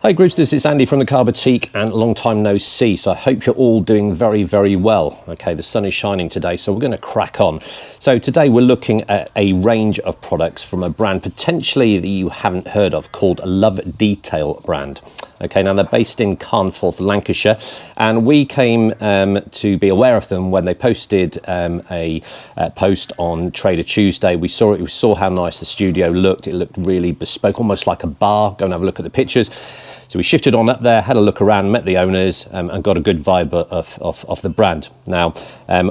Hey Groupsters, it's Andy from the Car Boutique and long time no see. So I hope you're all doing very, very well. Okay, the sun is shining today, so we're going to crack on. So today we're looking at a range of products from a brand potentially that you haven't heard of called Love Detail brand. Okay, now they're based in Carnforth, Lancashire, and we came to be aware of them when they posted a post on Trader Tuesday. We saw it, we saw how nice the studio looked. It looked really bespoke, almost like a bar. Go and have a look at the pictures. So we shifted on up there, had a look around, met the owners, and got a good vibe of the brand. Now,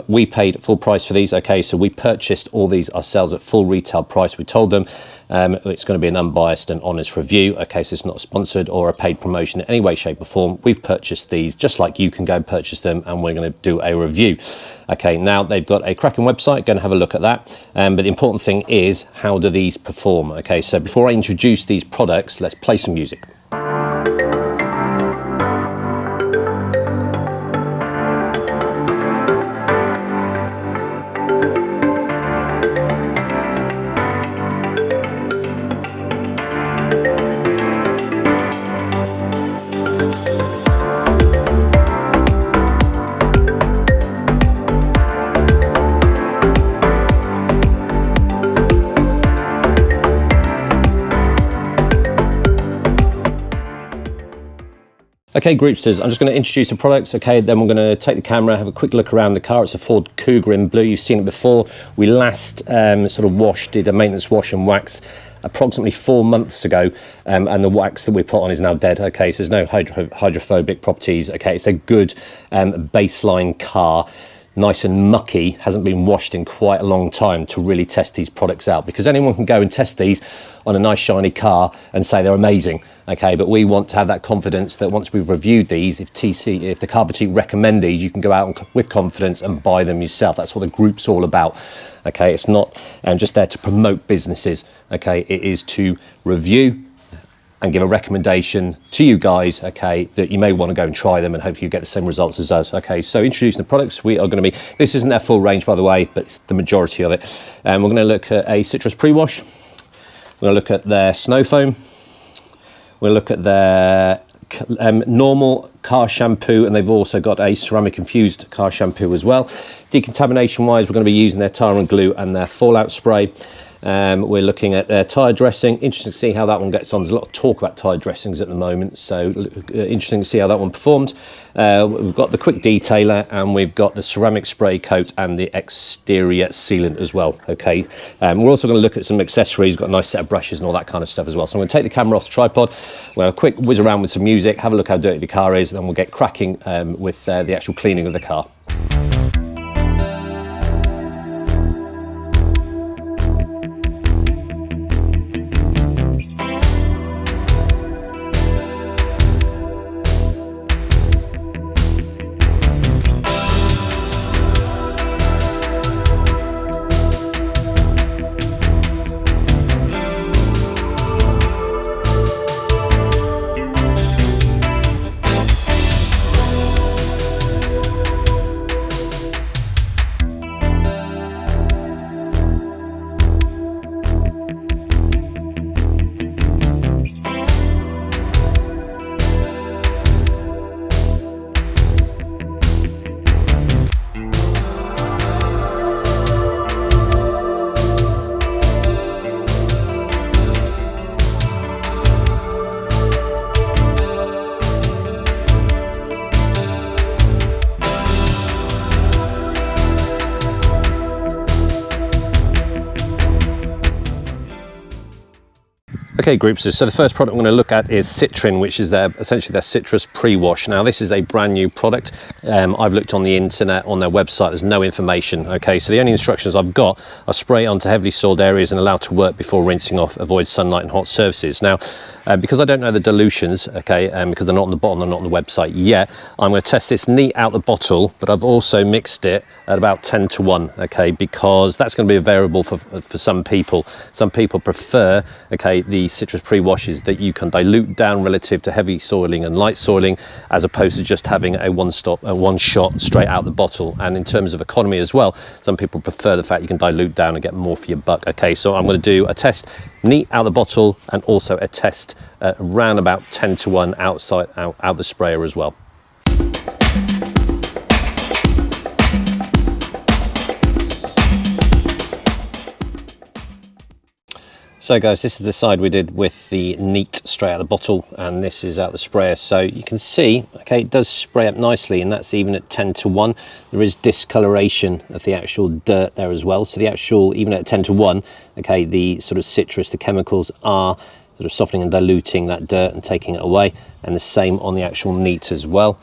we paid full price for these. Okay, so we purchased all these ourselves at full retail price. We told them it's going to be an unbiased and honest review. Okay, so it's not sponsored or a paid promotion in any way, shape or form. We've purchased these just like you can go and purchase them, and we're going to do a review. Okay, now they've got a cracking website. Go and have a look at that. But the important thing is, how do these perform? Okay, so before I introduce these products, let's play some music. Okay, Groupsters, I'm just going to introduce the products, okay, then we're going to take the camera, have a quick look around the car. It's a Ford Cougar in blue. You've seen it before. We last sort of did a maintenance wash and wax approximately 4 months ago, and the wax that we put on is now dead. Okay, so there's no hydrophobic properties. Okay, it's a good baseline car. Nice and mucky, hasn't been washed in quite a long time to really test these products out, because anyone can go and test these on a nice shiny car and say they're amazing. Okay, but we want to have that confidence that once we've reviewed these, if the Car Boutique recommend these, you can go out with confidence and buy them yourself. That's what the group's all about. Okay, it's not just there to promote businesses. Okay, it is to review and give a recommendation to you guys, okay, that you may want to go and try them and hopefully you get the same results as us. Okay, so introducing the products, we are going to be, this isn't their full range by the way, but it's the majority of it. We're going to look at a citrus pre-wash, we're going to look at their snow foam, we'll look at their normal car shampoo, and they've also got a ceramic infused car shampoo as well. Decontamination wise, we're going to be using their Tyre and glue and their fallout spray. We're looking at their Tyre Dressing. Interesting to see how that one gets on. There's a lot of talk about Tyre Dressings at the moment, so interesting to see how that one performs. We've got the quick detailer, and we've got the ceramic spray coat and the exterior sealant as well. Okay, we're also going to look at some accessories. We've got a nice set of brushes and all that kind of stuff as well. So I'm going to take the camera off the tripod. We'll have a quick whiz around with some music, have a look how dirty the car is, and then we'll get cracking with the actual cleaning of the car. Okay, Groupsters, so the first product I'm going to look at is Citrine, which is essentially their citrus pre-wash. Now, this is a brand new product. I've looked on the internet, on their website, there's no information. Okay, so the only instructions I've got are spray onto heavily soiled areas and allow to work before rinsing off, avoid sunlight and hot surfaces. Now, because I don't know the dilutions, okay, because they're not on the bottom, they're not on the website yet, I'm going to test this neat out the bottle, but I've also mixed it at about 10:1, okay, because that's going to be a variable for some people. Some people prefer, okay, the citrus pre-wash is that you can dilute down relative to heavy soiling and light soiling, as opposed to just having a one shot straight out the bottle. And in terms of economy as well, some people prefer the fact you can dilute down and get more for your buck. Okay, so I'm going to do a test neat out the bottle, and also a test around about 10-1 outside out the sprayer as well. So guys, this is the side we did with the neat straight out of the bottle, and this is out the sprayer. So you can see, okay, it does spray up nicely, and that's even at 10-1. There is discoloration of the actual dirt there as well. So the actual, even at 10-1, okay, the sort of citrus, the chemicals are sort of softening and diluting that dirt and taking it away, and the same on the actual neat as well.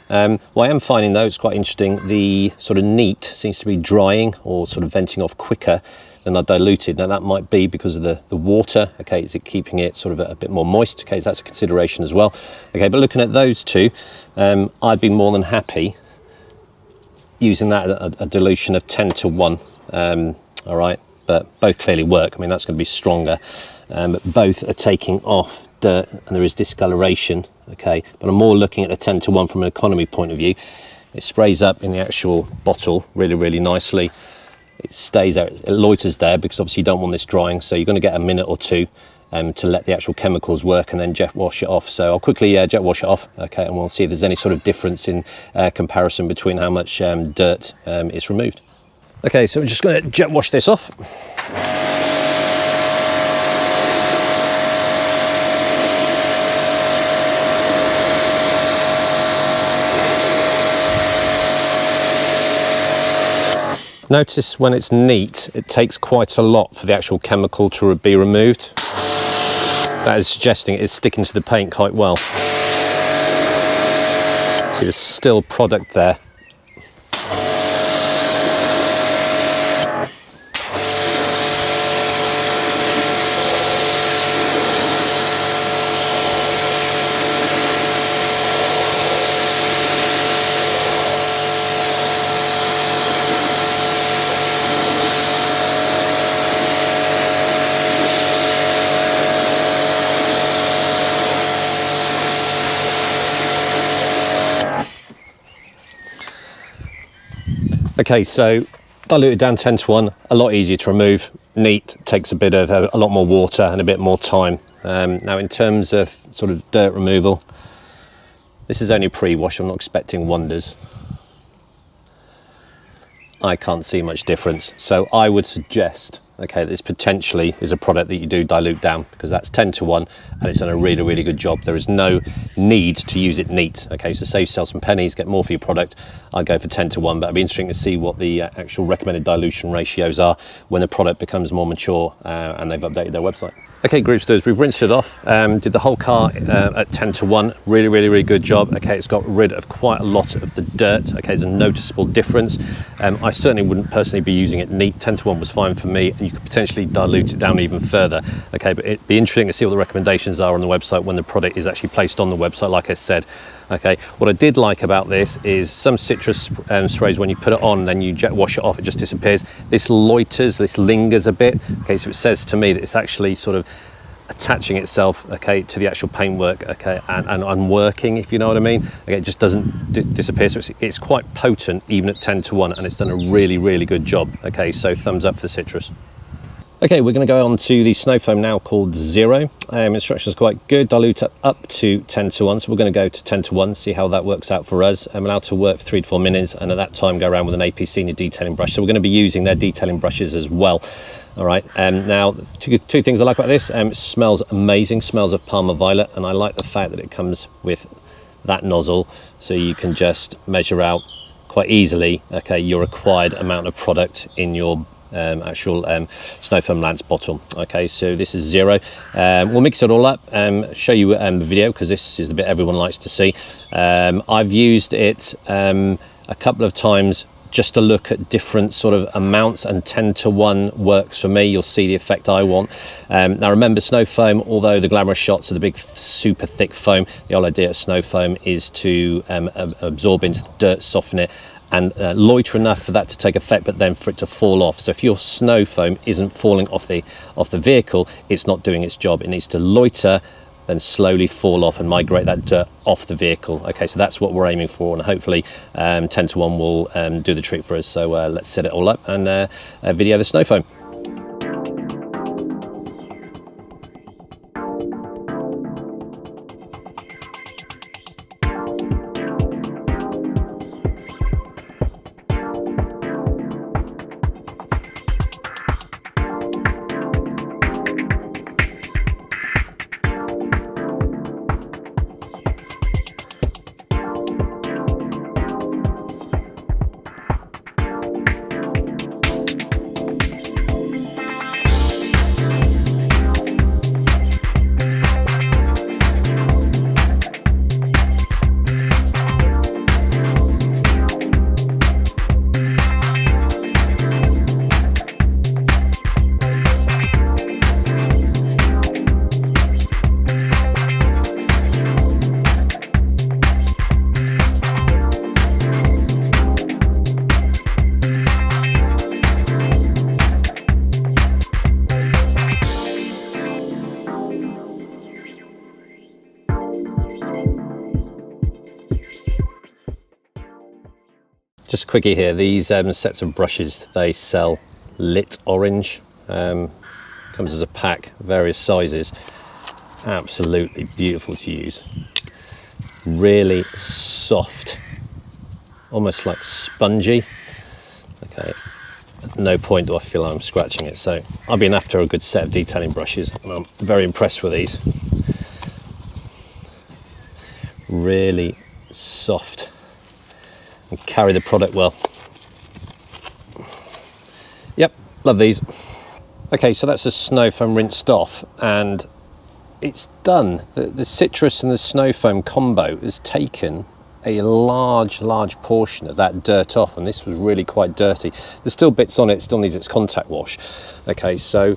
What I am finding though, it's quite interesting, the sort of neat seems to be drying or sort of venting off quicker than I diluted. Now that might be because of the water, okay, is it keeping it sort of a bit more moist, okay, so that's a consideration as well. Okay, but looking at those two, I'd be more than happy using that at a dilution of 10-1, all right, but both clearly work. I mean, that's going to be stronger, but both are taking off dirt and there is discoloration, okay, but I'm more looking at the 10-1 from an economy point of view. It sprays up in the actual bottle really, really nicely. It stays there, it loiters there because obviously you don't want this drying, so you're going to get a minute or two to let the actual chemicals work and then jet wash it off. So I'll quickly jet wash it off, okay, and we'll see if there's any sort of difference in comparison between how much dirt is removed. Okay, so we're just going to jet wash this off. Notice when it's neat, it takes quite a lot for the actual chemical to be removed. That is suggesting it's sticking to the paint quite well. See, there's still product there. Okay, so diluted down 10-1, a lot easier to remove. Neat, takes a bit of a lot more water and a bit more time. Now in terms of sort of dirt removal, this is only pre-wash, I'm not expecting wonders. I can't see much difference, so I would suggest, okay, this potentially is a product that you do dilute down, because that's 10-1 and it's done a really, really good job. There is no need to use it neat. Okay, so save yourself some pennies, get more for your product. I'd go for 10-1, but it'd be interesting to see what the actual recommended dilution ratios are when the product becomes more mature and they've updated their website. Okay, group stewards, we've rinsed it off, did the whole car at 10-1, really, really, really good job. Okay, it's got rid of quite a lot of the dirt. Okay, there's a noticeable difference. I certainly wouldn't personally be using it neat. 10-1 was fine for me, and you could potentially dilute it down even further. Okay, but it'd be interesting to see what the recommendations are on the website when the product is actually placed on the website, like I said. Okay, what I did like about this is some citrus sprays, when you put it on, then you jet wash it off, it just disappears. This loiters, this lingers a bit. Okay, so it says to me that it's actually sort of attaching itself, okay, to the actual paintwork, okay, and working, if you know what I mean. Okay, it just doesn't disappear, so it's quite potent even at 10-1, and it's done a really, really good job. Okay, so thumbs up for the citrus. Okay, we're going to go on to the snow foam now, called Zero. Instructions are quite good, dilute up to 10-1, so we're going to go to 10-1, see how that works out for us. I'm allowed to work for 3 to 4 minutes, and at that time go around with an AP Senior detailing brush. So we're going to be using their detailing brushes as well. All right, now two things I like about this, it smells amazing, smells of Parma Violet, and I like the fact that it comes with that nozzle, so you can just measure out quite easily, okay, your required amount of product in your actual snow foam lance bottle. Okay, so this is Zero. We'll mix it all up, show you the video, because this is the bit everyone likes to see. I've used it a couple of times just to look at different sort of amounts, and 10-1 works for me. You'll see the effect I want. Now remember, snow foam, although the glamorous shots are the big super thick foam, the whole idea of snow foam is to absorb into the dirt, soften it, and loiter enough for that to take effect, but then for it to fall off. So if your snow foam isn't falling off the vehicle, it's not doing its job. It needs to loiter, then slowly fall off and migrate that dirt off the vehicle. Okay, so that's what we're aiming for, and hopefully 10 to 1 will do the trick for us. So let's set it all up and video the snow foam. Just a quickie here, these sets of brushes, they sell lit orange, comes as a pack, various sizes, absolutely beautiful to use, really soft, almost like spongy. Okay, at no point do I feel I'm scratching it, so I've been after a good set of detailing brushes and I'm very impressed with these. Really soft and carry the product well. Yep, love these. Okay, so that's the snow foam rinsed off and it's done. The citrus and the snow foam combo has taken a large portion of that dirt off, and this was really quite dirty. There's still bits on it, still needs its contact wash. Okay, so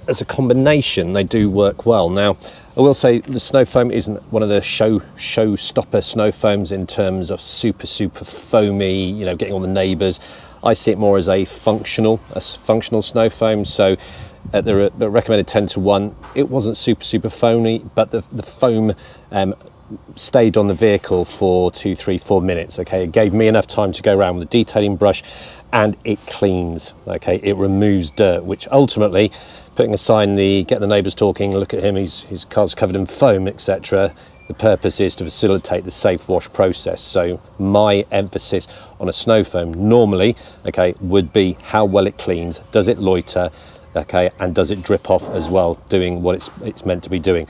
as a combination, they do work well. Now, I will say the snow foam isn't one of the showstopper snow foams in terms of super foamy, you know, getting on the neighbours. I see it more as a functional snow foam. So at the recommended 10 to 1, it wasn't super foamy, but the foam stayed on the vehicle for 2, 3, 4 minutes. Okay, it gave me enough time to go around with a detailing brush, and it cleans. Okay, it removes dirt, which ultimately, putting aside get the neighbours talking, look at him, his car's covered in foam, etc. The purpose is to facilitate the safe wash process. So my emphasis on a snow foam normally, okay, would be how well it cleans, does it loiter, okay, and does it drip off as well, doing what it's meant to be doing.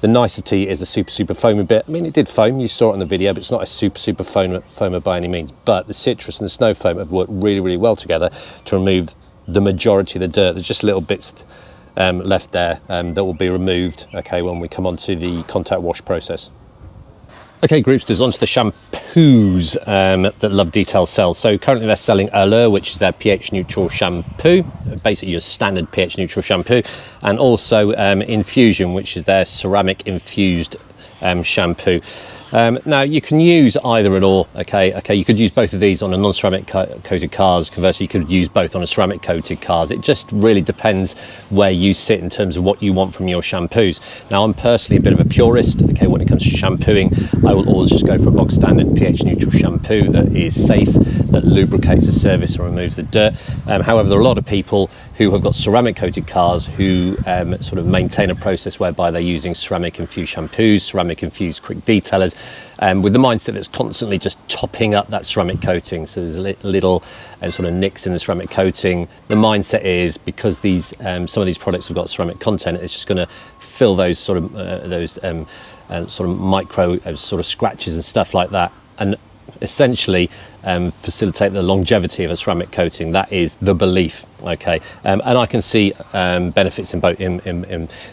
The nicety is a super foamy bit. I mean, it did foam, you saw it on the video, but it's not a super foamer by any means. But the citrus and the snow foam have worked really well together to remove the majority of the dirt. There's just little bits left there that will be removed, okay, when we come on to the contact wash process. Okay, groupsters, onto the shampoos that Love Detail sells. So currently they're selling Allure, which is their pH neutral shampoo, basically your standard pH neutral shampoo, and also Infusion, which is their ceramic infused shampoo. Now you can use either or, okay, you could use both of these on a non-ceramic coated cars. Conversely, you could use both on a ceramic coated cars. It just really depends where you sit in terms of what you want from your shampoos. Now, I'm personally a bit of a purist, okay, when it comes to shampooing. I will always just go for a box standard pH neutral shampoo that is safe, that lubricates the surface and removes the dirt. However, there are a lot of people who have got ceramic coated cars who sort of maintain a process whereby they're using ceramic infused shampoos, ceramic infused quick detailers, with the mindset that's constantly just topping up that ceramic coating. So there's little sort of nicks in the ceramic coating. The mindset is, because these some of these products have got ceramic content, it's just going to fill those sort of micro sort of scratches and stuff like that, and essentially facilitate the longevity of a ceramic coating. That is the belief, okay, and I can see benefits in both in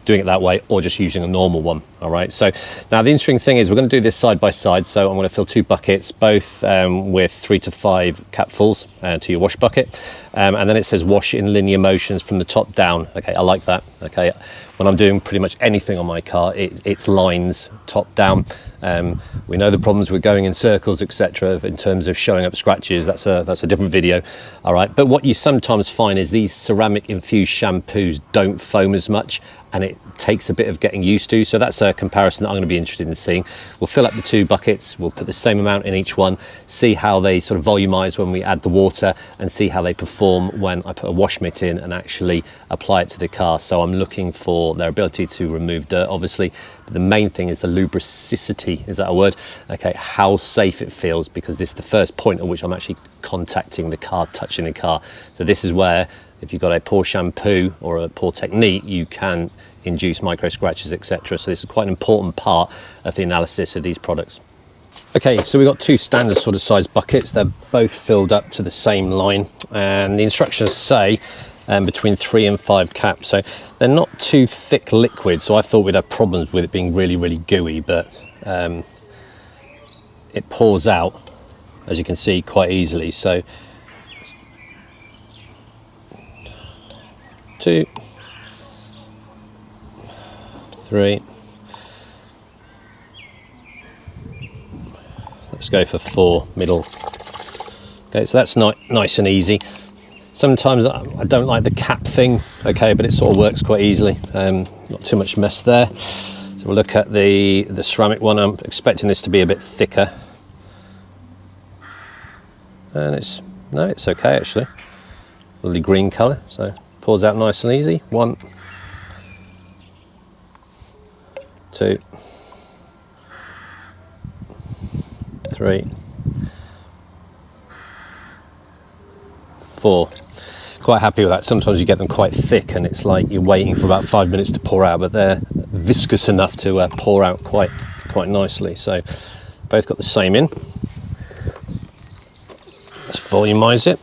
doing it that way or just using a normal one. All right, so now the interesting thing is we're going to do this side by side. So I'm going to fill 2 buckets, both with 3 to 5 capfuls to your wash bucket, and then it says wash in linear motions from the top down. Okay, I like that. Okay, when I'm doing pretty much anything on my car, it's lines top down. We know the problems with going in circles, etc. in terms of showing up scratches. That's a different video. All right, but what you sometimes find is these ceramic infused shampoos don't foam as much, and it takes a bit of getting used to. So that's a comparison that I'm going to be interested in seeing. We'll fill up the 2 buckets, we'll put the same amount in each one, see how they sort of volumize when we add the water, and see how they perform when I put a wash mitt in and actually apply it to the car. So I'm looking for their ability to remove dirt, obviously. But the main thing is the lubricity, is that a word? Okay, how safe it feels, because this is the first point at which I'm actually contacting the car, touching the car. So this is where, if you've got a poor shampoo or a poor technique, you can induce micro scratches, etc. So this is quite an important part of the analysis of these products. Okay, so we've got 2 standard sort of size buckets. They're both filled up to the same line, and the instructions say between 3 and 5 caps. So they're not too thick liquid, so I thought we'd have problems with it being really, really gooey, but it pours out, as you can see, quite easily. So 2, 3, let's go for 4 middle. Okay, so that's nice and easy. Sometimes I don't like the cap thing, okay, but it sort of works quite easily. Not too much mess there. So we'll look at the ceramic one. I'm expecting this to be a bit thicker, and it's okay actually. Lovely green colour, so pours out nice and easy. 1, 2, 3, 4. Quite happy with that. Sometimes you get them quite thick and it's like you're waiting for about 5 minutes to pour out, but they're viscous enough to pour out quite nicely. So both got the same in. Let's volumize it.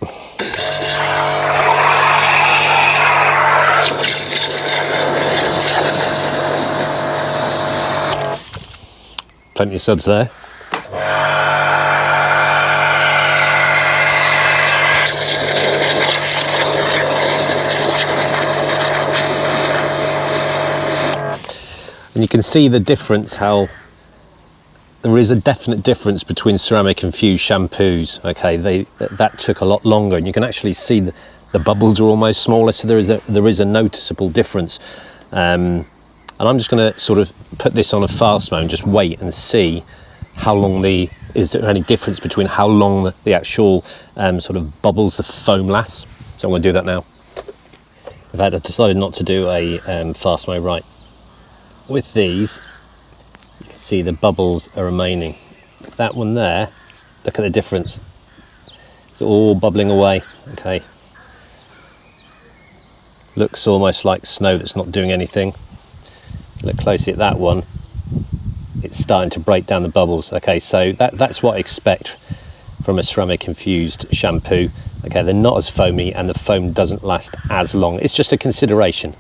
Plenty of suds there. And you can see the difference, how there is a definite difference between ceramic infused shampoos. Okay, that took a lot longer, and you can actually see the bubbles are almost smaller, so there is a noticeable difference. And I'm just going to sort of put this on a fast mode and just wait and see how long is there any difference between how long the actual sort of bubbles, the foam lasts. So I'm going to do that now. In fact, I've decided not to do a fast mode. Right, with these, you can see the bubbles are remaining. That one there, look at the difference. It's all bubbling away, okay. Looks almost like snow that's not doing anything. Look closely at that one. It's starting to break down the bubbles. Okay, so that's what I expect from a ceramic infused shampoo. Okay, they're not as foamy and the foam doesn't last as long. It's just a consideration,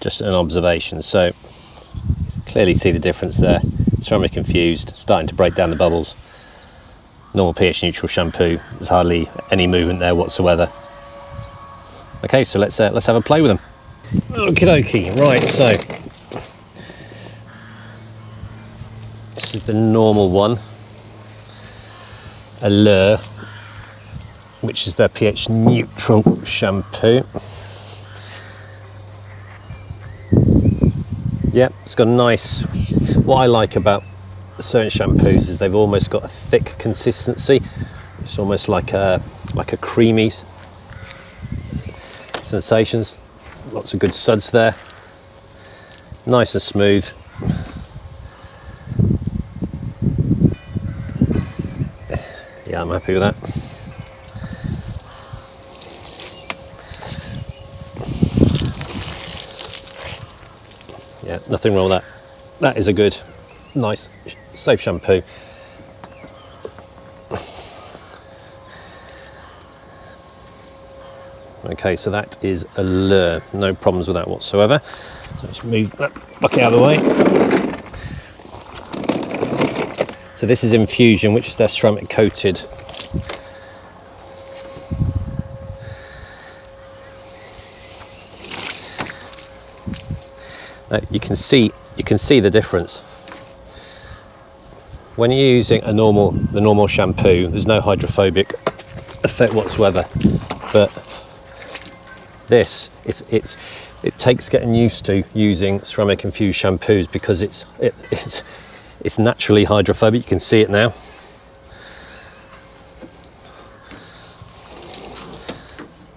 just an observation. So you clearly see the difference there. Ceramic infused, starting to break down the bubbles. Normal pH neutral shampoo, there's hardly any movement there whatsoever. Okay, so let's have a play with them. Okie dokie, right, so this is the normal one, Allure, which is their pH neutral shampoo. Yeah, it's got a nice, what I like about certain shampoos is they've almost got a thick consistency. It's almost like a creamy sensations. Lots of good suds there, nice and smooth. Yeah, I'm happy with that. Yeah, nothing wrong with that. That is a good, nice, safe shampoo. Okay, so that is Allure, no problems with that whatsoever. So let's move that bucket out of the way. So this is Infusion, which is their ceramic coated. You can see the difference. When you're using the normal shampoo, there's no hydrophobic effect whatsoever. But this, it takes getting used to using ceramic infused shampoos because it's naturally hydrophobic. You can see it now.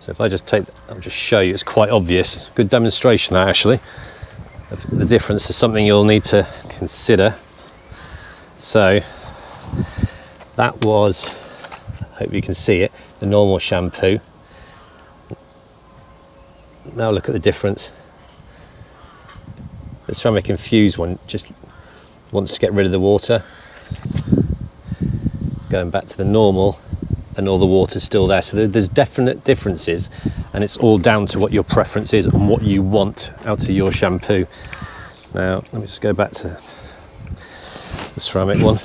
So if I'll just show you, it's quite obvious. Good demonstration that actually, of the difference is something you'll need to consider. So that was, hope you can see it, the normal shampoo. Now look at the difference. The ceramic infused one just wants to get rid of the water. Going back to the normal, and all the water's still there. So there's definite differences, and it's all down to what your preference is and what you want out of your shampoo. Now, let me just go back to the ceramic one.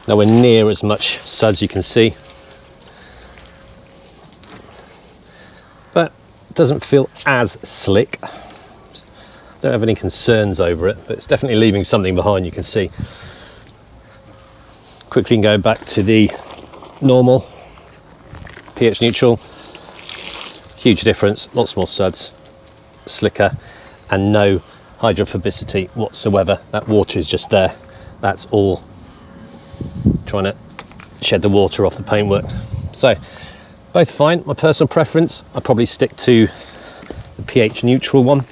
Nowhere near as much suds, you can see. But it doesn't feel as slick. Don't have any concerns over it, but it's definitely leaving something behind, you can see. Quickly go back to the normal, pH neutral. Huge difference, lots more suds, slicker, and no hydrophobicity whatsoever. That water is just there. That's all trying to shed the water off the paintwork. So both fine. My personal preference, I'll probably stick to the pH neutral one.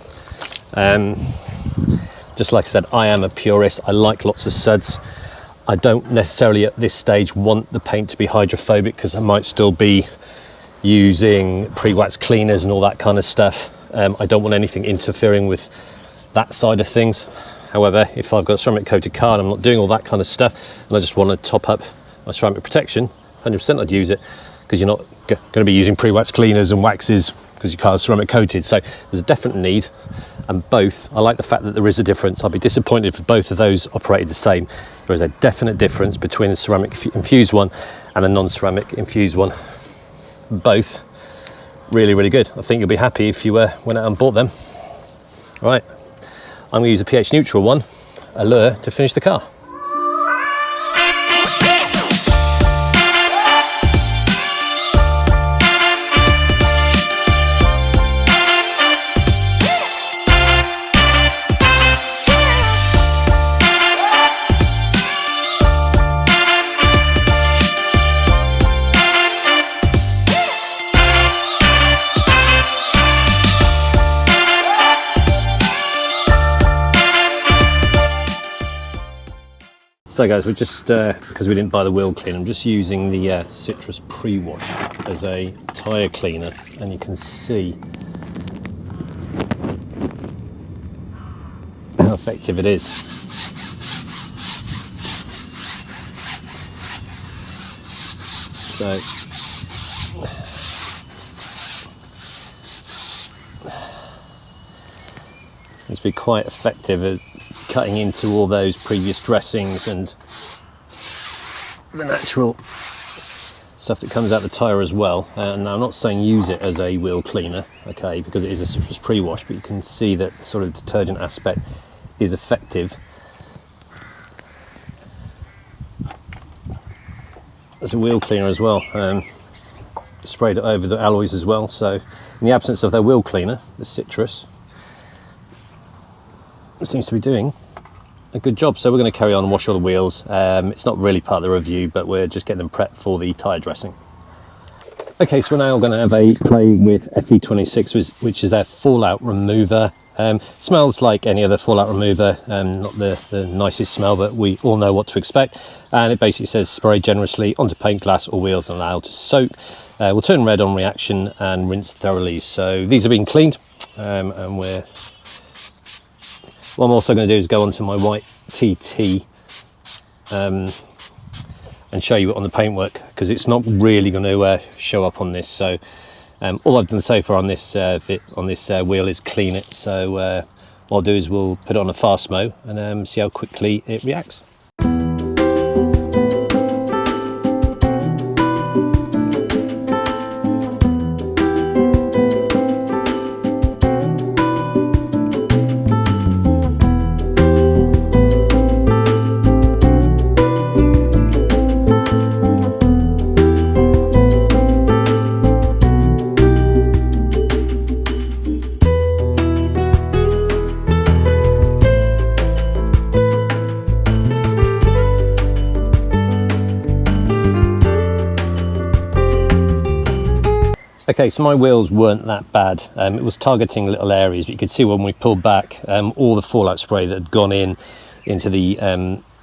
Just like I said, I am a purist. I like lots of suds. I don't necessarily at this stage want the paint to be hydrophobic because I might still be using pre-wax cleaners and all that kind of stuff. I don't want anything interfering with that side of things. However, if I've got a ceramic coated car and I'm not doing all that kind of stuff and I just want to top up my ceramic protection, 100% I'd use it, because you're not going to be using pre-wax cleaners and waxes because your car's ceramic coated. So there's a definite need, and both, I like the fact that there is a difference. I'll be disappointed if both of those operated the same. There is a definite difference between the ceramic infused one and the non-ceramic infused one. Both really, really good. I think you'll be happy if you went out and bought them. All right, I'm going to use a pH neutral one, Allure, to finish the car. So guys, we're just, because we didn't buy the wheel cleaner, I'm just using the citrus pre-wash as a tyre cleaner, and you can see how effective it is. So it's been quite effective at cutting into all those previous dressings and the natural stuff that comes out the tyre as well. And I'm not saying use it as a wheel cleaner, okay, because it is a citrus pre-wash, but you can see that sort of detergent aspect is effective. As a wheel cleaner as well, sprayed it over the alloys as well. So in the absence of their wheel cleaner, the citrus seems to be doing a good job. So we're going to carry on and wash all the wheels. It's not really part of the review, but we're just getting them prepped for the tyre dressing. Okay, so we're now going to have a play with FE26, which is their fallout remover. Smells like any other fallout remover, not the nicest smell, but we all know what to expect. And it basically says spray generously onto paint, glass or wheels and allow to soak. Will turn red on reaction and rinse thoroughly. So these are being cleaned, and what I'm also going to do is go onto my white TT and show you it on the paintwork, because it's not really going to show up on this. So all I've done so far on this wheel is clean it. So what I'll do is we'll put it on a fast mo and see how quickly it reacts. Okay, so my wheels weren't that bad. It was targeting little areas, but you could see when we pulled back, all the fallout spray that had gone into the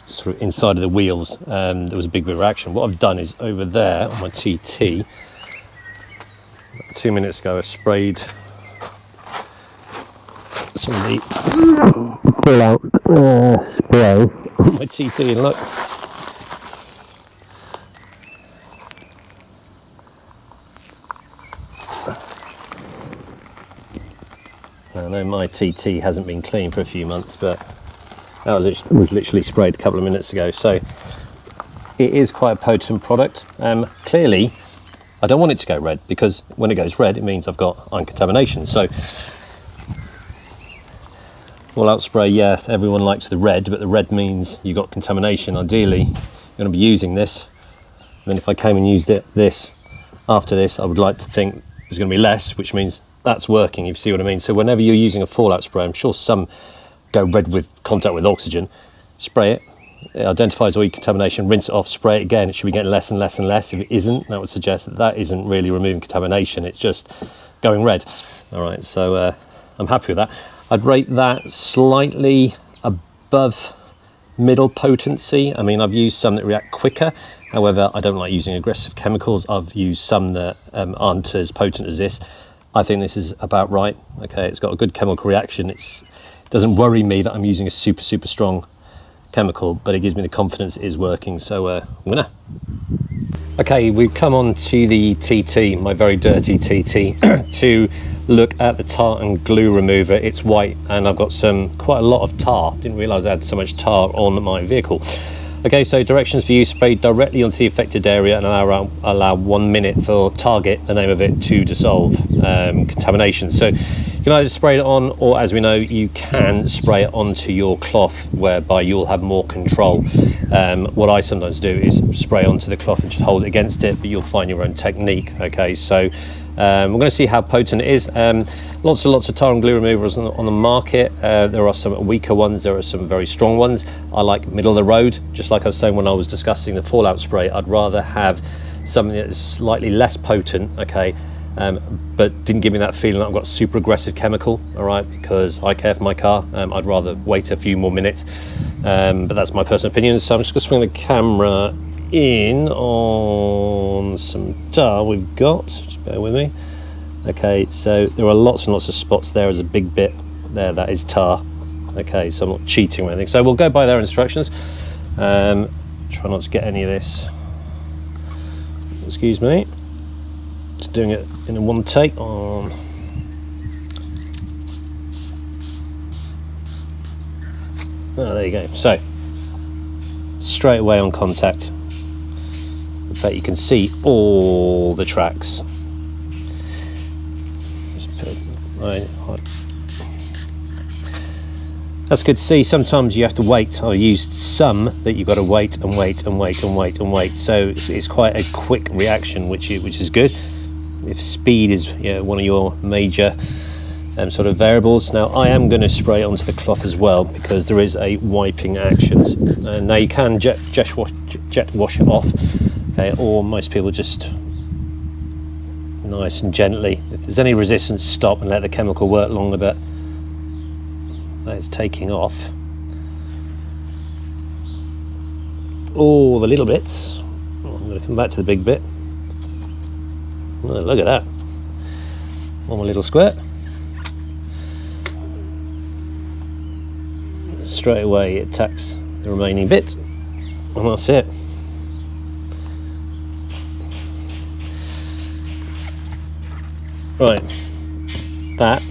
sort of inside of the wheels, there was a big bit of reaction. What I've done is over there on my TT, 2 minutes ago I sprayed some of the fallout spray on my TT, and look. I know my TT hasn't been clean for a few months, but that was literally sprayed a couple of minutes ago. So it is quite a potent product. Clearly, I don't want it to go red, because when it goes red, it means I've got ion contamination. So fallout spray, yes, everyone likes the red, but the red means you've got contamination. Ideally, you're going to be using this. And then if I came and used this after this, I would like to think there's going to be less, which means that's working, if you see what I mean. So whenever you're using a fallout spray, I'm sure some go red with contact with oxygen, spray it, it identifies all your contamination, rinse it off, spray it again. It should be getting less and less and less. If it isn't, that would suggest that that isn't really removing contamination, it's just going red. All right, so I'm happy with that. I'd rate that slightly above middle potency. I mean, I've used some that react quicker. However, I don't like using aggressive chemicals. I've used some that aren't as potent as this. I think this is about right. Okay, it's got a good chemical reaction. It doesn't worry me that I'm using a super strong chemical, but it gives me the confidence it is working. So winner. Okay, we've come on to the TT, my very dirty TT, to look at the tar and glue remover. It's white, and I've got quite a lot of tar. Didn't realise I had so much tar on my vehicle. Okay, so directions for use: spray directly onto the affected area and allow 1 minute for target, the name of it, to dissolve contamination. So you can either spray it on, or as we know, you can spray it onto your cloth, whereby you'll have more control. What I sometimes do is spray onto the cloth and just hold it against it, but you'll find your own technique. Okay, so we're going to see how potent it is. Lots of tar and glue removers on the market. There are some weaker ones, there are some very strong ones. I like middle of the road, just like I was saying when I was discussing the fallout spray. I'd rather have something that's slightly less potent, okay, but didn't give me that feeling that I've got super aggressive chemical, all right, because I care for my car. I'd rather wait a few more minutes, but that's my personal opinion. So I'm just going to swing the camera in on some tar we've got. Just bear with me. Okay, so there are lots and lots of spots. There is a big bit there, that is tar. Okay, so I'm not cheating or anything. So we'll go by their instructions. Try not to get any of this. Excuse me. Just doing it in one take on. Oh, there you go. So straight away on contact. In fact, you can see all the tracks. Right. That's good to see. Sometimes you have to wait. I used some that you've got to wait and wait and wait and wait and wait. So it's quite a quick reaction, which is good. If speed is one of your major sort of variables. Now I am going to spray it onto the cloth as well, because there is a wiping action. Now you can jet wash it off, okay, or most people just nice and gently. If there's any resistance, stop and let the chemical work longer. But that's taking off all the little bits. I'm going to come back to the big bit. Oh, look at that. One more little squirt. Straight away it attacks the remaining bit, and that's it. Right, that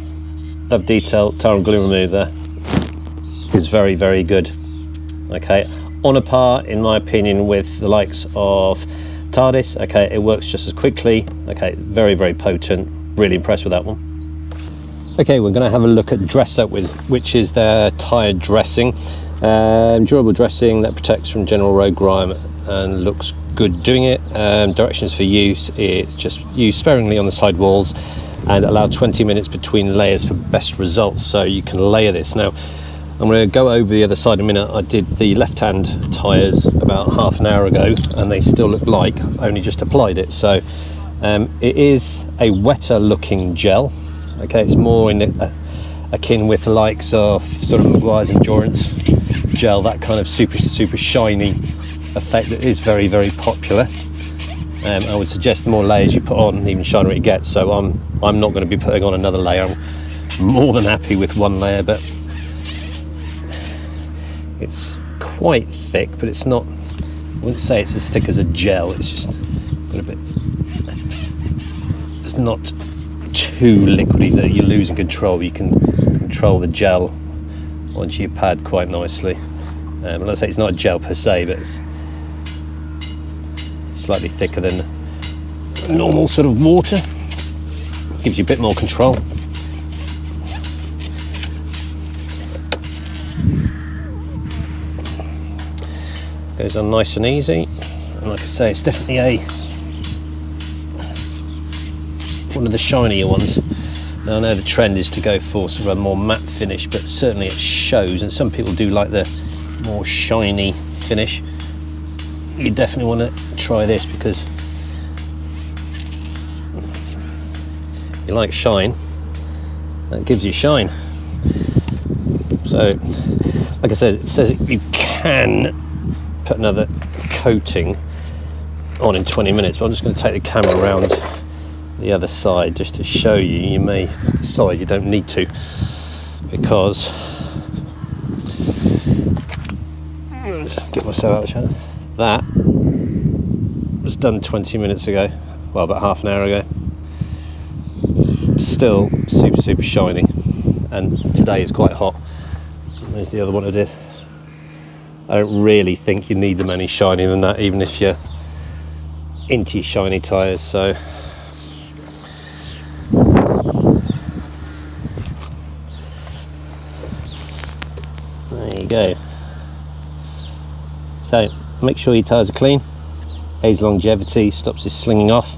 detail tar and glue remover is very good. Okay, on a par, in my opinion, with the likes of TARDIS. Okay, it works just as quickly. Okay, very potent. Really impressed with that one. Okay, we're going to have a look at Dress Up, which is their Tyre Dressing. Durable dressing that protects from general road grime and looks good doing it. Directions for use: it's just use sparingly on the side walls and allow 20 minutes between layers for best results. So you can layer this. Now I'm going to go over the other side in a minute. I did the left-hand tyres about half an hour ago, and they still look like I've only just applied it. So It is a wetter looking gel. Okay, it's more in akin with the likes of sort of Maguire's Endurance gel, that kind of super shiny effect that is very, very popular. I would suggest the more layers you put on, even shinier it gets. So I'm not going to be putting on another layer. I'm more than happy with one layer, but it's quite thick, but it's not, I wouldn't say it's as thick as a gel. It's just got a bit, it's not too liquidy that you're losing control. You can control the gel onto your pad quite nicely. Let's say it's not a gel per se, but it's slightly thicker than normal sort of water. Gives you a bit more control. Goes on nice and easy, and like I say, it's definitely one of the shinier ones. Now I know the trend is to go for sort of a more matte finish, but certainly it shows, and some people do like the more shiny finish. You definitely want to try this because you like shine, that gives you shine. So like I said, it says you can put another coating on in 20 minutes, but I'm just going to take the camera around the other side just to show you. You may decide you don't need to, because get myself out of the channel. That was done 20 minutes ago, well, about half an hour ago. Still super shiny, and today is quite hot. There's the other one I did. I don't really think you need them any shinier than that, even if you're into shiny tyres. So there you go. So make sure your tyres are clean, aids longevity, stops it slinging off.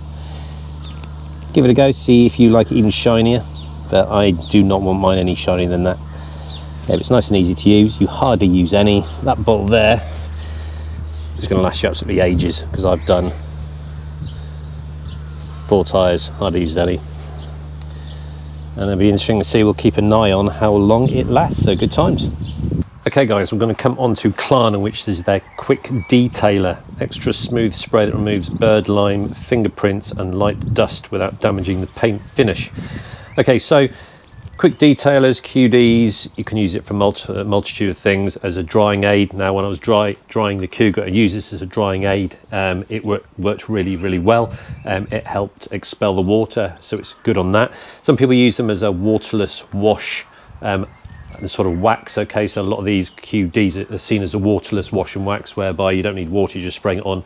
Give it a go, see if you like it even shinier, but I do not want mine any shinier than that. Yeah, it's nice and easy to use. You hardly use any. That bottle there is going to last you absolutely ages, because I've done 4 tyres, hardly used any. And it'll be interesting to see. We'll keep an eye on how long it lasts, so good times. Okay guys, we're going to come on to Klarna, which is their quick detailer, extra smooth spray that removes bird lime, fingerprints and light dust without damaging the paint finish. Okay, so quick detailers, QDs, you can use it for a multitude of things as a drying aid. Now when I was drying the Cougar, I used this as a drying aid. It worked really well. It helped expel the water, so it's good on that. Some people use them as a waterless wash and sort of wax. Okay, so a lot of these QDs are seen as a waterless wash and wax, whereby you don't need water, you're just spraying it on.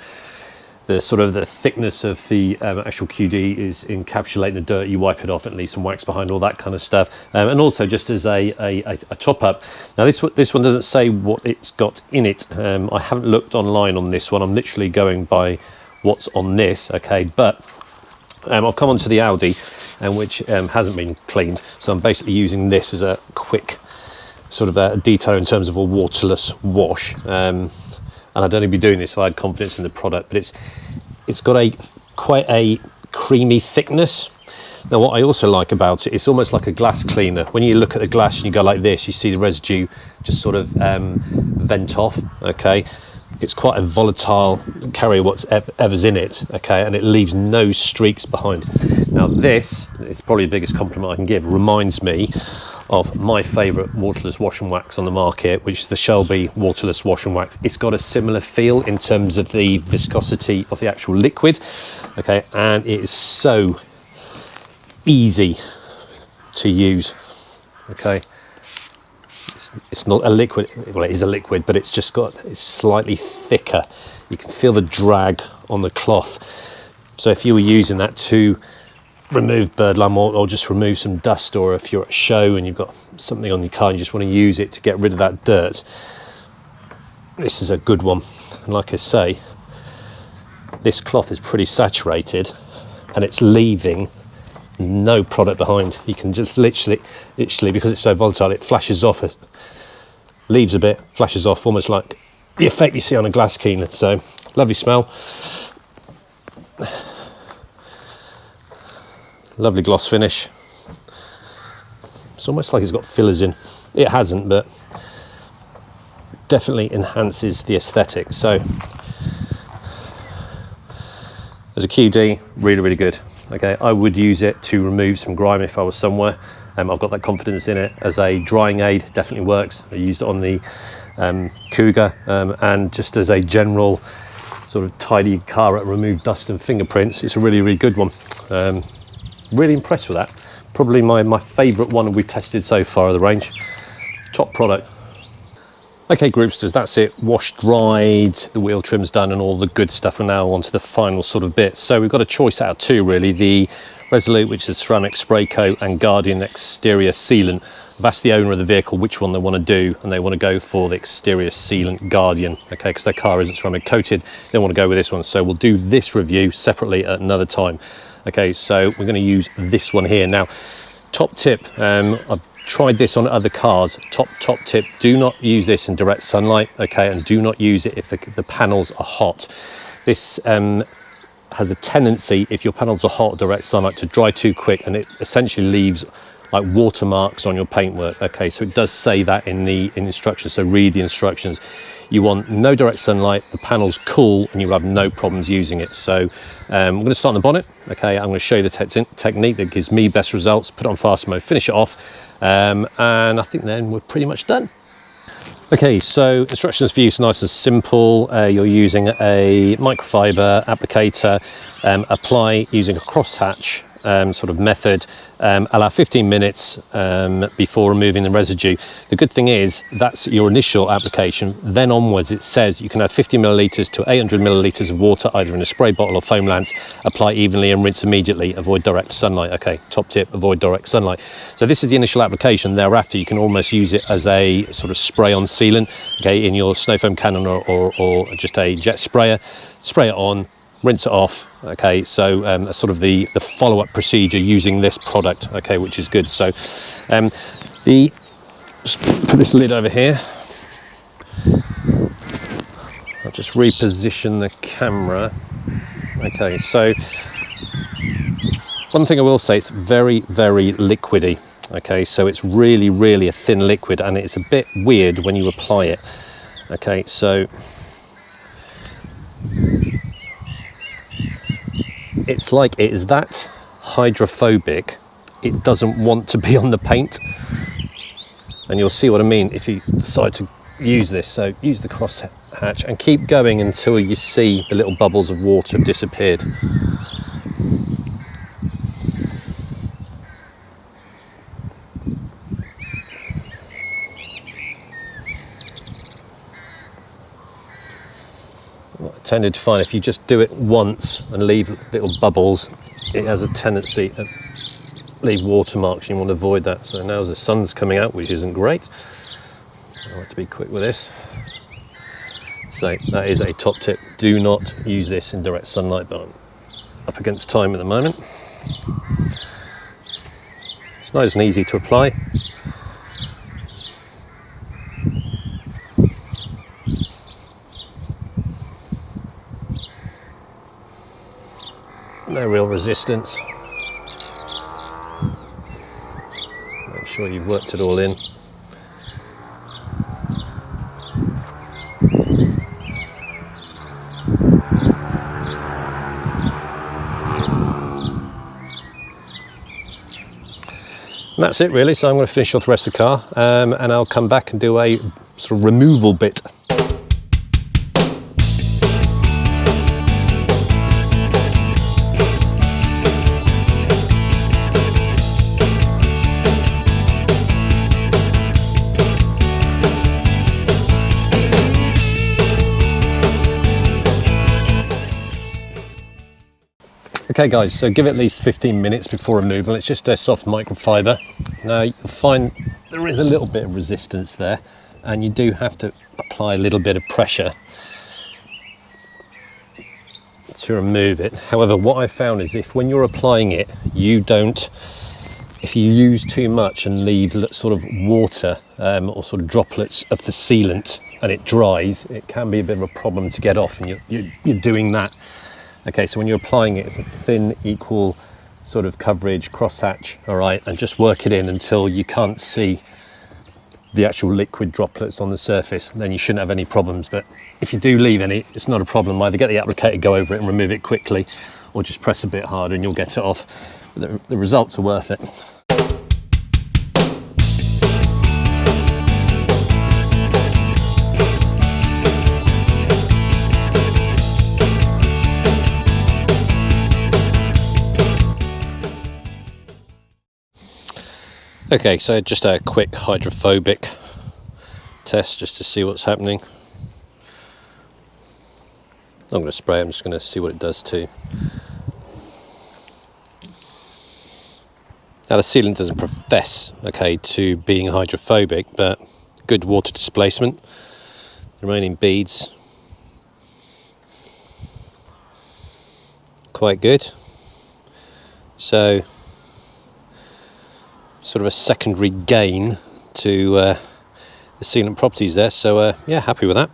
The sort of the thickness of the actual QD is encapsulating the dirt. You wipe it off, and leave some wax behind, all that kind of stuff. And also just as a top up. Now this one doesn't say what it's got in it. I haven't looked online on this one. I'm literally going by what's on this. Okay, but I've come onto the Audi, which hasn't been cleaned, so I'm basically using this as a quick sort of a detail in terms of a waterless wash. And I'd only be doing this if I had confidence in the product, but it's got quite a creamy thickness. Now what I also like about it, it's almost like a glass cleaner. When you look at the glass and you go like this, you see the residue just sort of vent off. Okay, it's quite a volatile, carry whatever's in it. Okay, and it leaves no streaks behind. Now this is probably the biggest compliment I can give. Reminds me of my favourite waterless wash and wax on the market, which is the Shelby waterless wash and wax. It's got a similar feel in terms of the viscosity of the actual liquid. Okay, and it is so easy to use. Okay, it's not a liquid, well it is a liquid, but it's slightly thicker. You can feel the drag on the cloth. So if you were using that to remove bird lime or just remove some dust, or if you're at a show and you've got something on your car and you just want to use it to get rid of that dirt, this is a good one. And like I say, this cloth is pretty saturated and it's leaving no product behind. You can just literally because it's so volatile, it flashes off, leaves a bit, flashes off, almost like the effect you see on a glass cleaner. So lovely smell. Lovely gloss finish. It's almost like it's got fillers in. It hasn't, but definitely enhances the aesthetic. So as a QD, really, really good. Okay, I would use it to remove some grime if I was somewhere. I've got that confidence in it. As a drying aid, definitely works. I used it on the Cougar, and just as a general sort of tidy car at remove dust and fingerprints, it's a really, really good one. Really impressed with that. Probably my favourite one we've tested so far of the range. Top product. Okay, groupsters, that's it. Washed, dried, the wheel trim's done and all the good stuff. We're now on to the final sort of bit. So we've got a choice out of two really. The Resolute, which is ceramic spray coat, and Guardian exterior sealant. I've asked the owner of the vehicle which one they want to do, and they want to go for the exterior sealant Guardian, okay, because their car isn't ceramic coated. They want to go with this one. So we'll do this review separately at another time. Okay, so we're going to use this one here. Now, top tip, I've tried this on other cars. Top tip, do not use this in direct sunlight, okay, and do not use it if the panels are hot. This has a tendency, if your panels are hot, direct sunlight, to dry too quick, and it essentially leaves like watermarks on your paintwork. Okay, so it does say that in the instructions, so read the instructions. You want no direct sunlight, the panel's cool, and you'll have no problems using it. So I'm going to start on the bonnet. Okay, I'm going to show you the technique that gives me best results. Put it on fast mode, finish it off, and I think then we're pretty much done. Okay, so instructions for use, nice and simple. You're using a microfiber applicator. Apply using a crosshatch sort of method. Allow 15 minutes before removing the residue. The good thing is that's your initial application. Then onwards it says you can add 50 millilitres to 800 millilitres of water either in a spray bottle or foam lance. Apply evenly and rinse immediately. Avoid direct sunlight. Okay, top tip, avoid direct sunlight. So this is the initial application. Thereafter you can almost use it as a sort of spray on sealant, okay, in your snow foam cannon or just a jet sprayer. Spray it on, rinse it off. Okay, so that's sort of the follow-up procedure using this product, okay, which is good. So just put this lid over here. I'll just reposition the camera. Okay, so one thing I will say, it's very, very liquidy. Okay, so it's really, really a thin liquid, and it's a bit weird when you apply it. Okay, so it's like it is that hydrophobic, it doesn't want to be on the paint. And you'll see what I mean if you decide to use this. So use the cross hatch and keep going until you see the little bubbles of water have disappeared. What I tended to find, if you just do it once and leave little bubbles, it has a tendency to leave watermarks. You want to avoid that. So now the sun's coming out, which isn't great. I like to be quick with this. So that is a top tip. Do not use this in direct sunlight, but I'm up against time at the moment. It's nice and easy to apply. No real resistance. Make sure you've worked it all in. And that's it really, so I'm going to finish off the rest of the car and I'll come back and do a sort of removal bit. Okay guys, so give it at least 15 minutes before removal. It's just a soft microfiber. Now you'll find there is a little bit of resistance there, and you do have to apply a little bit of pressure to remove it. However, what I found is when you're applying it, if you use too much and leave sort of water or sort of droplets of the sealant and it dries, it can be a bit of a problem to get off, and you're doing that. Okay, so when you're applying it, it's a thin, equal sort of coverage, crosshatch, all right, and just work it in until you can't see the actual liquid droplets on the surface. Then you shouldn't have any problems. But if you do leave any, it's not a problem. Either get the applicator, go over it and remove it quickly, or just press a bit harder and you'll get it off. But the results are worth it. Okay, so just a quick hydrophobic test just to see what's happening. I'm going to spray it, I'm just going to see what it does too. Now the sealant doesn't profess, okay, to being hydrophobic, but good water displacement. The remaining beads, quite good. So sort of a secondary gain to the sealant properties there, so yeah, happy with that.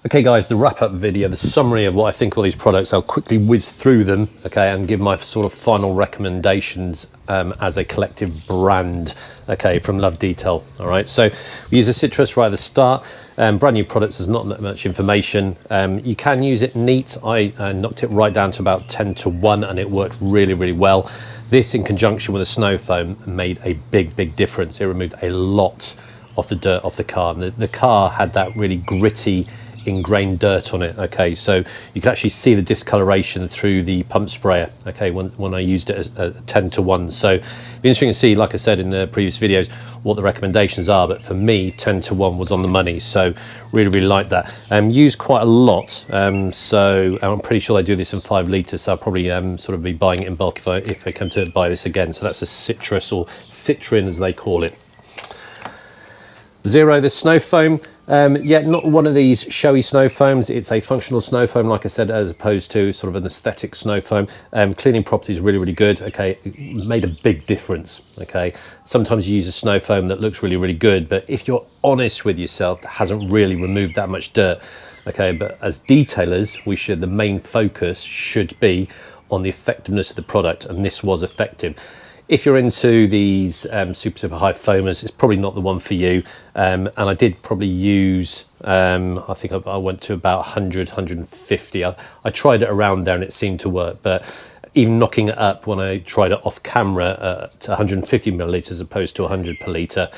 Okay guys, the wrap-up video, the summary of what I think of all these products. I'll quickly whiz through them, okay, and give my sort of final recommendations as a collective brand, okay, from Love Detail. All right, so we use a citrus right at the start. Brand new products, there's not that much information. You can use it neat. I knocked it right down to about 10 to 1 and it worked really, really well. This in conjunction with a snow foam made a big difference. It removed a lot of the dirt off the car. And the car had that really gritty, ingrained dirt on it, okay, so you can actually see the discoloration through the pump sprayer, okay, when I used it as a 10 to 1. So it'd be interesting to see, like I said in the previous videos, what the recommendations are, but for me 10 to 1 was on the money, so really like that. Used quite a lot, so I'm pretty sure they do this in 5 litres, so I'll probably sort of be buying it in bulk if I come to buy this again. So that's a citrus, or Citrine as they call it. Zero, the snow foam. Yeah, not one of these showy snow foams. It's a functional snow foam, like I said, as opposed to sort of an aesthetic snow foam. Cleaning properties really good. Okay, it made a big difference. Okay, sometimes you use a snow foam that looks really good, but if you're honest with yourself, it hasn't really removed that much dirt. Okay, but as detailers, the main focus should be on the effectiveness of the product, and this was effective. If you're into these super high foamers, it's probably not the one for you. And I did probably use, I think I went to about 100, 150. I tried it around there and it seemed to work, but even knocking it up when I tried it off camera to 150 millilitres as opposed to 100 per litre,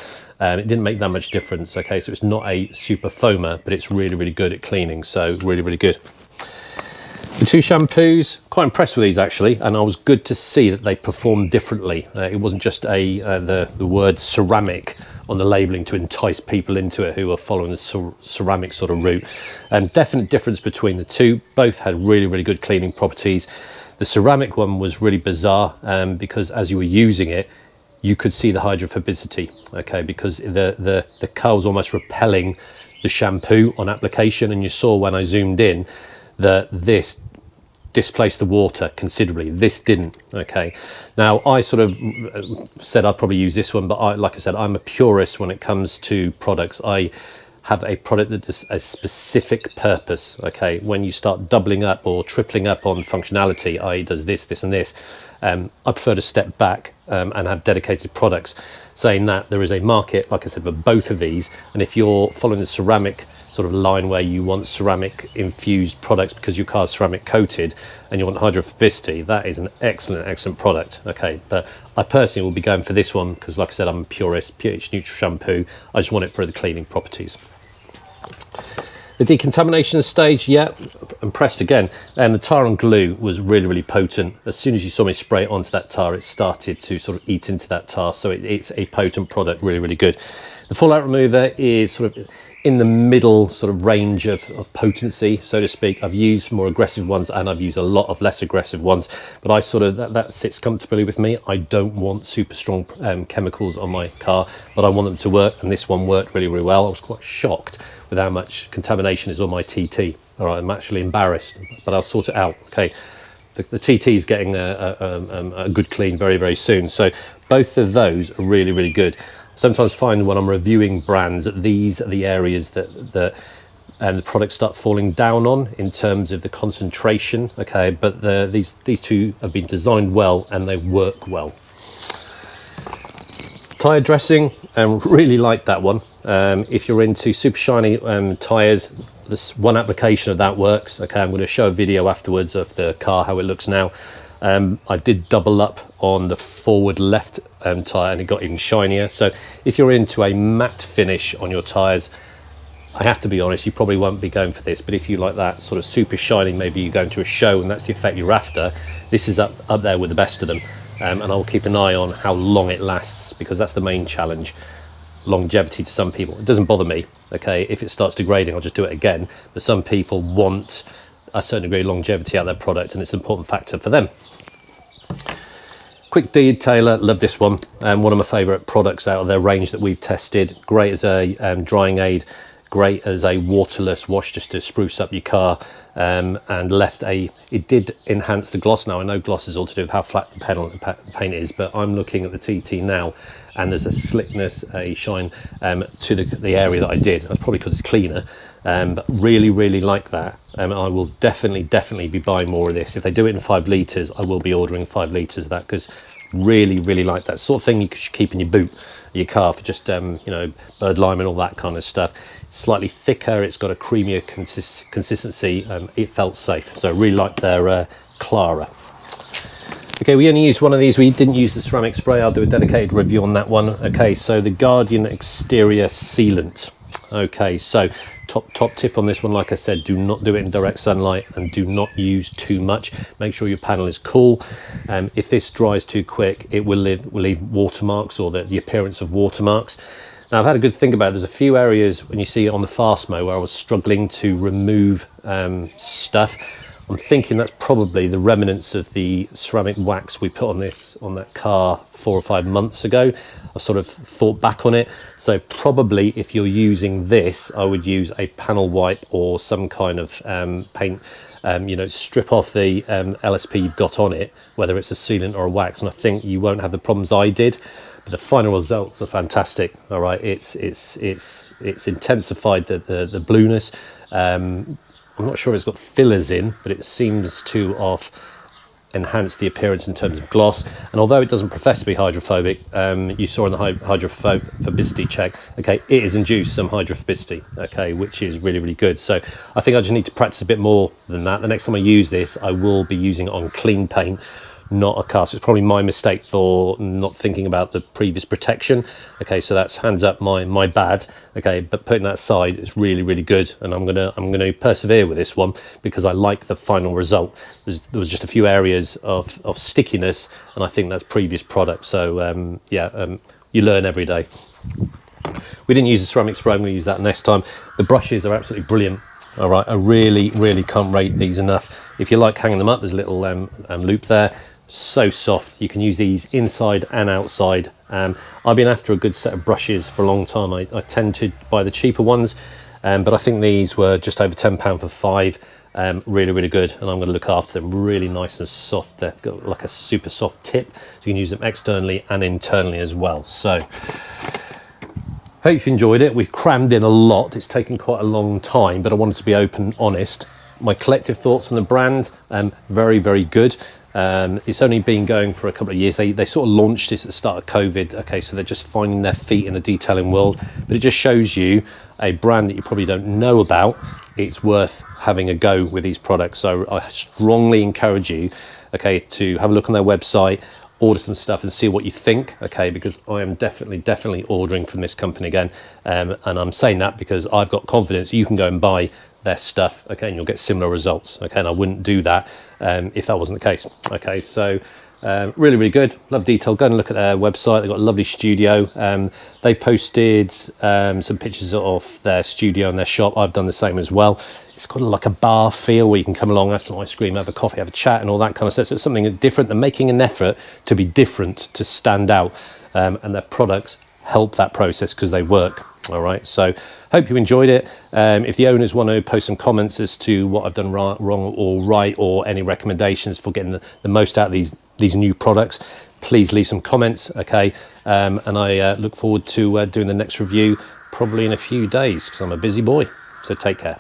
it didn't make that much difference. Okay, so it's not a super foamer, but it's really good at cleaning, so really good. The 2 shampoos, quite impressed with these actually, and I was good to see that they performed differently. It wasn't just the word ceramic on the labelling to entice people into it who are following the ceramic sort of route. Definite difference between the two. Both had really good cleaning properties. The ceramic one was really bizarre because as you were using it, you could see the hydrophobicity, okay, because the car was almost repelling the shampoo on application, and you saw when I zoomed in that this displaced the water considerably. This didn't. Okay, now I sort of said I'd probably use this one, but like I said, I'm a purist when it comes to products. I have a product that does a specific purpose. Okay, when you start doubling up or tripling up on functionality, i.e. does this and this, I prefer to step back and have dedicated products. Saying that, there is a market, like I said, for both of these, and if you're following the ceramic sort of line where you want ceramic infused products because your car's ceramic coated and you want hydrophobicity, that is an excellent product. Okay, but I personally will be going for this one because, like I said, I'm a purist. pH neutral shampoo, I just want it for the cleaning properties. The decontamination stage, yeah, impressed again. And the tar and glue was really potent. As soon as you saw me spray it onto that tar, it started to sort of eat into that tar, so it's a potent product, really good. The fallout remover is sort of in the middle sort of range of potency, so to speak. I've used more aggressive ones and I've used a lot of less aggressive ones, but I sort of that sits comfortably with me. I don't want super strong chemicals on my car, but I want them to work, and this one worked really well. I was quite shocked with how much contamination is on my TT. All right, I'm actually embarrassed, but I'll sort it out. Okay, the TT is getting a good clean very soon, so both of those are really good. Sometimes find when I'm reviewing brands that these are the areas that the products start falling down on in terms of the concentration. Okay, but these two have been designed well and they work well. Tyre Dressing, really like that one. If you're into super shiny tyres, this one application of that works. Okay, I'm going to show a video afterwards of the car, how it looks now. I did double up on the forward left tyre and it got even shinier. So if you're into a matte finish on your tyres, I have to be honest, you probably won't be going for this, but if you like that sort of super shiny, maybe you're going to a show and that's the effect you're after, this is up there with the best of them. And I'll keep an eye on how long it lasts, because that's the main challenge. Longevity to some people, it doesn't bother me. Okay, if it starts degrading, I'll just do it again. But some people want a certain degree of longevity out of their product, and it's an important factor for them. Quick detailer, love this one. One of my favourite products out of their range that we've tested. Great as a drying aid, great as a waterless wash just to spruce up your car. And it did enhance the gloss. Now I know gloss is all to do with how flat the paint is, but I'm looking at the TT now and there's a slickness, a shine to the area that I did. That's probably because it's cleaner, but really like that. I will definitely be buying more of this. If they do it in 5 litres, I will be ordering 5 litres of that, because really like that sort of thing you should keep in your boot, your car, for just you know, bird lime and all that kind of stuff. Slightly thicker, it's got a creamier consistency. It felt safe, so I really like their Clara. Okay, we only used one of these. We didn't use the ceramic spray. I'll do a dedicated review on that one. Okay, so the Guardian exterior sealant. Okay, so top tip on this one, like I said, do not do it in direct sunlight and do not use too much. Make sure your panel is cool. If this dries too quick, it will leave watermarks, or the appearance of watermarks. Now I've had a good think about it. There's a few areas when you see it on the Fastmo where I was struggling to remove stuff. I'm thinking that's probably the remnants of the ceramic wax we put on that car 4 or 5 months ago. I sort of thought back on it. So probably if you're using this, I would use a panel wipe or some kind of paint. You know, strip off the LSP you've got on it, whether it's a sealant or a wax, and I think you won't have the problems I did. But the final results are fantastic. All right, it's intensified the blueness. I'm not sure if it's got fillers in, but it seems to have enhanced the appearance in terms of gloss. And although it doesn't profess to be hydrophobic, you saw in the hydrophobicity check, okay, it has induced some hydrophobicity, okay, which is really good. So I think I just need to practice a bit more than that. The next time I use this, I will be using it on clean paint, not a cast. It's probably my mistake for not thinking about the previous protection. Okay, so that's hands up, my bad. Okay, but putting that aside, it's really good, and I'm gonna persevere with this one because I like the final result. There was just a few areas of stickiness, and I think that's previous product. So you learn every day. We didn't use the ceramic spray. I'm going to use that next time. The brushes are absolutely brilliant. All right, I really can't rate these enough. If you like hanging them up, there's a little loop there. So soft. You can use these inside and outside. I've been after a good set of brushes for a long time. I tend to buy the cheaper ones, but I think these were just over £10 for 5. Really good, and I'm going to look after them. Really nice and soft. They've got like a super soft tip, so you can use them externally and internally as well. So hope you've enjoyed it. We've crammed in a lot. It's taken quite a long time, but I wanted to be open, honest. My collective thoughts on the brand, very good. It's only been going for a couple of years. They sort of launched this at the start of COVID. Okay, so they're just finding their feet in the detailing world, but it just shows you a brand that you probably don't know about. It's worth having a go with these products. So I strongly encourage you, okay, to have a look on their website, order some stuff and see what you think, okay, because I am definitely ordering from this company again, and I'm saying that because I've got confidence you can go and buy their stuff, okay, and you'll get similar results, okay, and I wouldn't do that if that wasn't the case. Okay, so really good, love detail. Go and look at their website. They've got a lovely studio. They've posted some pictures of their studio and their shop. I've done the same as well. It's got like a bar feel where you can come along, have some ice cream, have a coffee, have a chat and all that kind of stuff. So it's something different. They're making an effort to be different, to stand out, and their products help that process because they work. All right, so hope you enjoyed it. If the owners want to post some comments as to what I've done wrong or right, or any recommendations for getting the most out of these new products, please leave some comments, okay? And I look forward to doing the next review probably in a few days because I'm a busy boy. So take care.